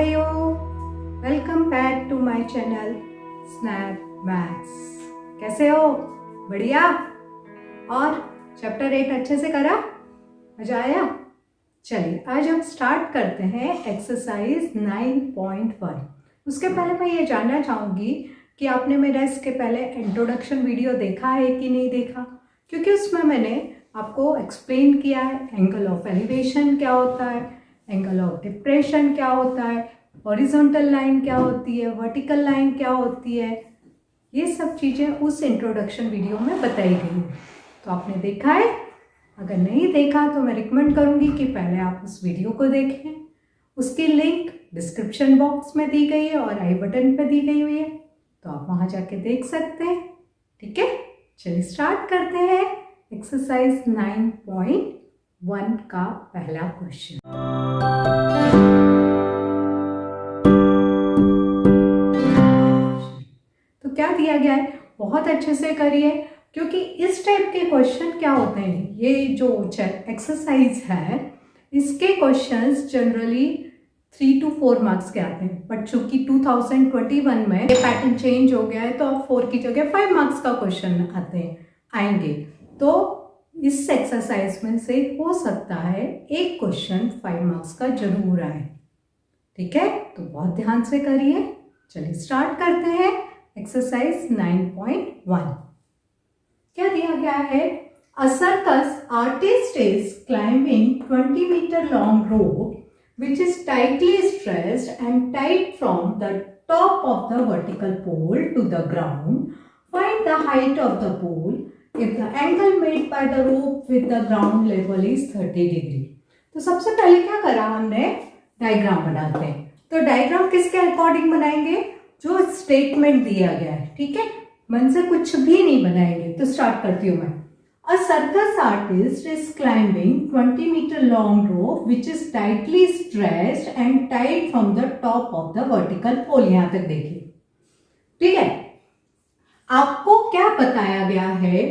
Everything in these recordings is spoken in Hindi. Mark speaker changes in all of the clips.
Speaker 1: are you? Welcome back to my channel Snap Maths। कैसे हो? बढ़िया। और चैप्टर 8 अच्छे से करा? मजा आया? चलिए आज हम स्टार्ट करते हैं एक्सरसाइज 9.1। उसके पहले मैं ये जानना चाहूँगी कि आपने मेरा इसके पहले इंट्रोडक्शन वीडियो देखा है कि नहीं देखा, क्योंकि उसमें मैंने आपको एक्सप्लेन किया है एंगल ऑफ एलिवेशन क्या होता है, एंगल ऑफ डिप्रेशन क्या होता है, हॉरिजॉन्टल लाइन क्या होती है, वर्टिकल लाइन क्या होती है। ये सब चीज़ें उस इंट्रोडक्शन वीडियो में बताई गई है। तो आपने देखा है? अगर नहीं देखा तो मैं रिकमेंड करूँगी कि पहले आप उस वीडियो को देखें। उसकी लिंक डिस्क्रिप्शन बॉक्स में दी गई है और आई बटन पे दी गई हुई है, तो आप वहाँ जाके देख सकते हैं। ठीक है, चलिए स्टार्ट करते हैं एक्सरसाइज 9.1 का पहला क्वेश्चन। तो क्या दिया गया है, बहुत अच्छे से करिए, क्योंकि इस टाइप के क्वेश्चन क्या होते हैं, ये जो एक्सरसाइज है इसके क्वेश्चंस जनरली 3 to 4 मार्क्स के आते हैं। बट चूंकि 2021 में ये पैटर्न चेंज हो गया है तो अब 4 की जगह 5 मार्क्स का क्वेश्चन आएंगे। तो इस एक्सरसाइज में से हो सकता है एक क्वेश्चन 5 मार्क्स का जरूर आए। ठीक है, तो बहुत ध्यान से करिए। चलिए स्टार्ट करते हैं एक्सरसाइज 9.1। क्या दिया गया है? अ circus artist is climbing 20 meter long rope which is tightly stretched and tied from the top of the vertical pole to the ground. Find the height of the pole if the angle made by the rope with the ground level is 30 degree. तो सबसे पहले क्या करा हमने? डायग्राम बनाते हैं। तो डायग्राम किसके अकॉर्डिंग बनाएंगे? जो स्टेटमेंट दिया गया है। ठीक है, मन से कुछ भी नहीं बनाएंगे। तो स्टार्ट करती हूँ मैं। A circus artist is climbing 20 meter long rope which is tightly stretched and tied from the top of the vertical pole। यहां तक देखिए। ठीक है, आपको क्या बताया गया है?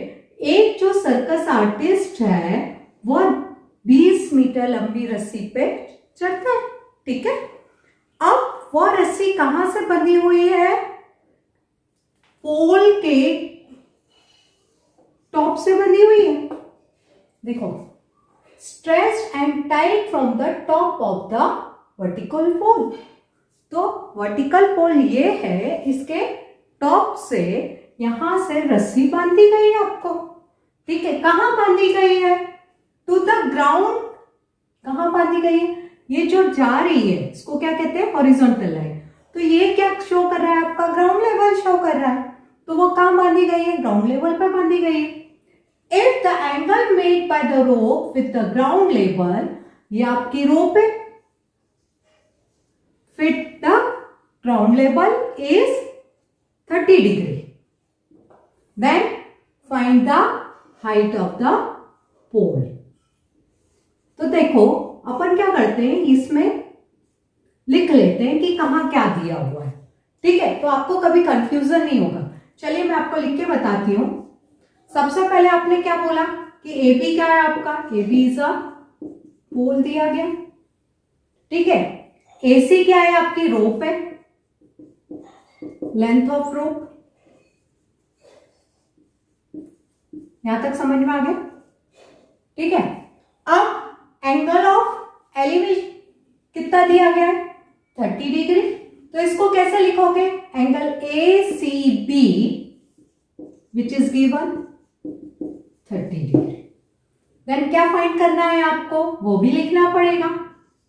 Speaker 1: एक जो सर्कस आर्टिस्ट है वह 20 मीटर लंबी रस्सी पे चढ़ता है। ठीक है, अब वह रस्सी कहां से बंधी हुई है? पोल के टॉप से बंधी हुई है। देखो, stretched and tight from the top of the vertical pole. तो वर्टिकल पोल ये है, इसके टॉप से यहां से रस्सी बांधी गई है आपको। ठीक है, कहां बांधी गई है? To the ground. कहां बांधी गई है? ये जो जा रही है इसको क्या कहते हैं? Horizontal line. तो ये क्या शो कर रहा है? आपका ग्राउंड लेवल शो कर रहा है। तो वो कहां बांधी गई है? ग्राउंड लेवल पे बांधी गई है। If the angle made by the rope with the ground level, ये आपकी रोप है, fit the ground level is 30 degree. Then find the height of the pole. तो देखो अपन क्या करते हैं, इसमें लिख लेते हैं कि कहाँ क्या दिया हुआ है। ठीक है, तो आपको कभी कंफ्यूजन नहीं होगा। चलिए मैं आपको लिख के बताती हूँ। सबसे पहले आपने क्या बोला कि ए बी क्या है आपका? ए बी इज अ पोल दिया गया। ठीक है, ए सी क्या है? आपकी रोप है, लेंथ ऑफ रोप। यहां तक समझ में आ गया? ठीक है, अब एंगल ऑफ एलिवेशन कितना दिया गया है? 30 डिग्री। तो इसको कैसे लिखोगे? Angle A C B which is given 30 degree. Then क्या फाइंड करना है आपको? वो भी लिखना पड़ेगा,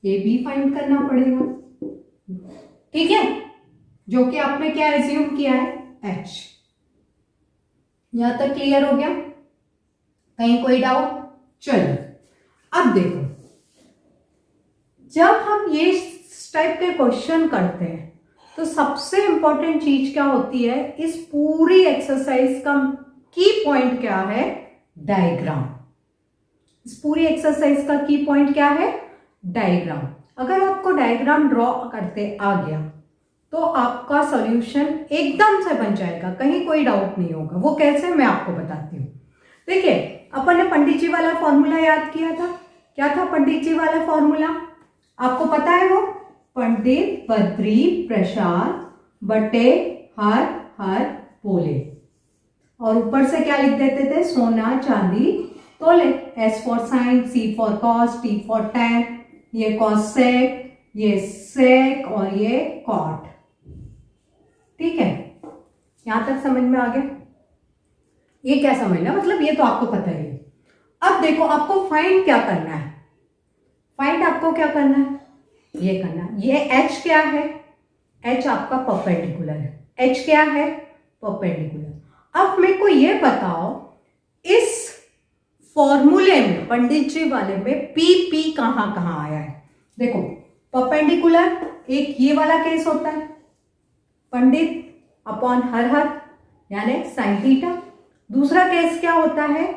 Speaker 1: ए बी फाइंड करना पड़ेगा। ठीक है, जो कि आपने क्या एज्यूम किया है? एच। यहां तक क्लियर हो गया? कहीं कोई डाउट? चलो अब देखो, जब हम ये टाइप के क्वेश्चन करते हैं तो सबसे इंपॉर्टेंट चीज क्या होती है? इस पूरी एक्सरसाइज का की पॉइंट क्या है? डायग्राम। इस पूरी एक्सरसाइज का की पॉइंट क्या है? डायग्राम। अगर आपको डायग्राम ड्रॉ करते आ गया तो आपका सॉल्यूशन एकदम से बन जाएगा, कहीं कोई डाउट नहीं होगा। वो कैसे, मैं आपको बताती हूँ। देखिए, अपन ने पंडित जी वाला फॉर्मूला याद किया था। क्या था पंडित जी वाला फॉर्मूला? आपको पता है वो? पंडित बद्री प्रसाद बटे हर हर बोले। और ऊपर से क्या लिख देते थे, सोना चांदी तोले। S for sine, C for cos, T for tan, ये कॉसेक, ये सेक और ये कॉट। ठीक है, यहां तक समझ में आ गया। ये क्या समझना, मतलब ये तो आपको पता ही है। अब देखो आपको फाइंड क्या करना है, फाइंड आपको क्या करना है, ये करना है। ये एच क्या है, एच आपका परपेंडिकुलर है। एच क्या है, परपेंडिकुलर। अब मेरे को ये बताओ इस फॉर्मूले में, पंडित जी वाले में पी पी कहां कहां आया है। देखो परपेंडिकुलर एक ये वाला केस होता है, पंडित अपॉन हर हर यानी साइन थीटा। दूसरा केस क्या होता है,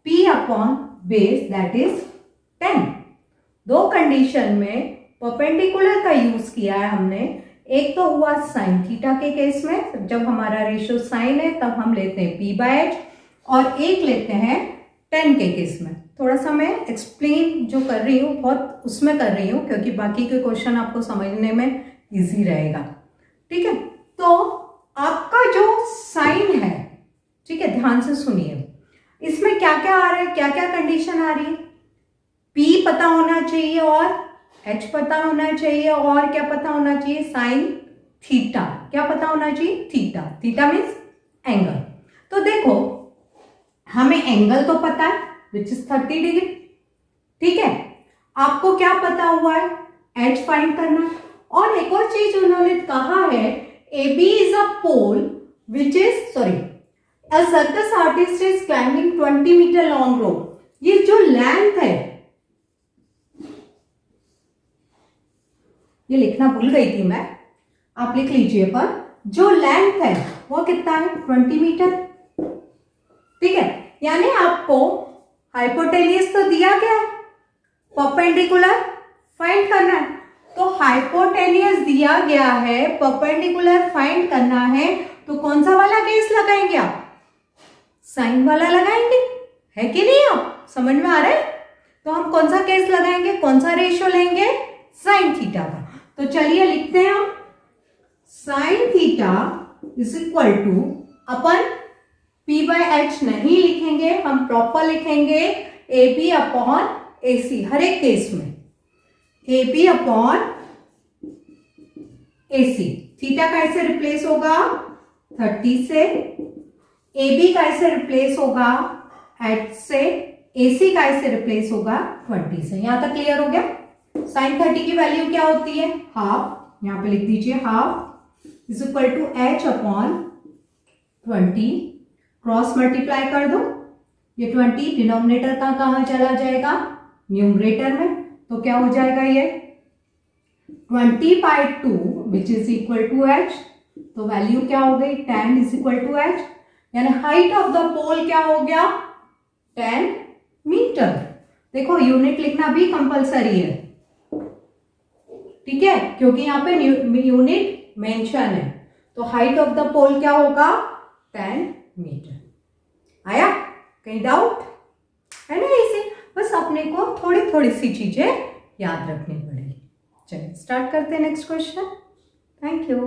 Speaker 1: P upon base that is 10। दो कंडीशन में परपेंडिकुलर का यूज किया है हमने। एक तो हुआ साइन थीटा के केस में, जब हमारा रेशियो साइन है तब हम लेते हैं P/H, और एक लेते हैं 10 के केस में। थोड़ा सा मैं एक्सप्लेन जो कर रही हूँ बहुत उसमें कर रही हूँ, क्योंकि बाकी के क्वेश्चन आपको समझने में इजी रहेगा। ठीक है, तो आपका जो साइन है, ठीक है, ध्यान से सुनिए, इसमें क्या क्या आ रहा है, क्या क्या कंडीशन आ रही है। P पता होना चाहिए और H पता होना चाहिए, और क्या पता होना चाहिए, साइन थीटा। क्या पता होना चाहिए, थीटा। Theta means angle. तो देखो हमें एंगल तो पता है विच इज 30 डिग्री। ठीक है, आपको क्या पता हुआ है, H फाइंड करना। और एक और चीज उन्होंने कहा है, AB is a pole which is a circus artist is climbing 20 meter long rope। ये जो लेंथ है, ये लिखना भूल गई थी मैं, आप लिख लीजिए, पर जो लेंथ है वो कितना है, 20 मीटर। ठीक है, यानी आपको हाइपोटेनियस तो दिया गया है, परपेंडिकुलर फाइंड करना है। तो हाइपोटेनियस दिया गया है, परपेंडिकुलर फाइंड करना है, तो कौन सा वाला केस लगाएंगे आप, साइन वाला लगाएंगे, है कि नहीं। आप समझ में आ रहा है, तो हम कौन सा केस लगाएंगे, कौन सा रेशियो लेंगे, साइन थीटा का। तो चलिए लिखते हैं हम, sine theta is equal to upon P/H नहीं लिखेंगे, हम प्रॉपर लिखेंगे AB अपॉन AC। हर एक केस में AB अपॉन AC। थीटा कैसे रिप्लेस होगा, 30 से। AB कैसे रिप्लेस होगा, H से। AC कैसे रिप्लेस होगा, 20 से। यहां तक क्लियर हो गया। साइन 30 की वैल्यू क्या होती है, हाफ। यहां पे लिख दीजिए, half is equal to H upon 20। Cross multiply कर दो, ये 20 डिनोमिनेटर का कहां चला जाएगा, न्यूमरेटर में। तो क्या हो जाएगा, ये 20/2 which is equal to H। तो वैल्यू क्या हो गई, 10 इज इक्वल टू H, यानी हाइट ऑफ द पोल क्या हो गया, 10 मीटर। देखो यूनिट लिखना भी कंपलसरी है, ठीक है, क्योंकि यहाँ पे यूनिट मेंशन है। तो हाइट ऑफ द पोल क्या होगा, 10 मीटर। आया, कहीं डाउट है ना, इसे बस अपने को थोड़ी थोड़ी सी चीजें याद रखनी पड़ेगी। चलिए स्टार्ट करते हैं नेक्स्ट क्वेश्चन। Thank you.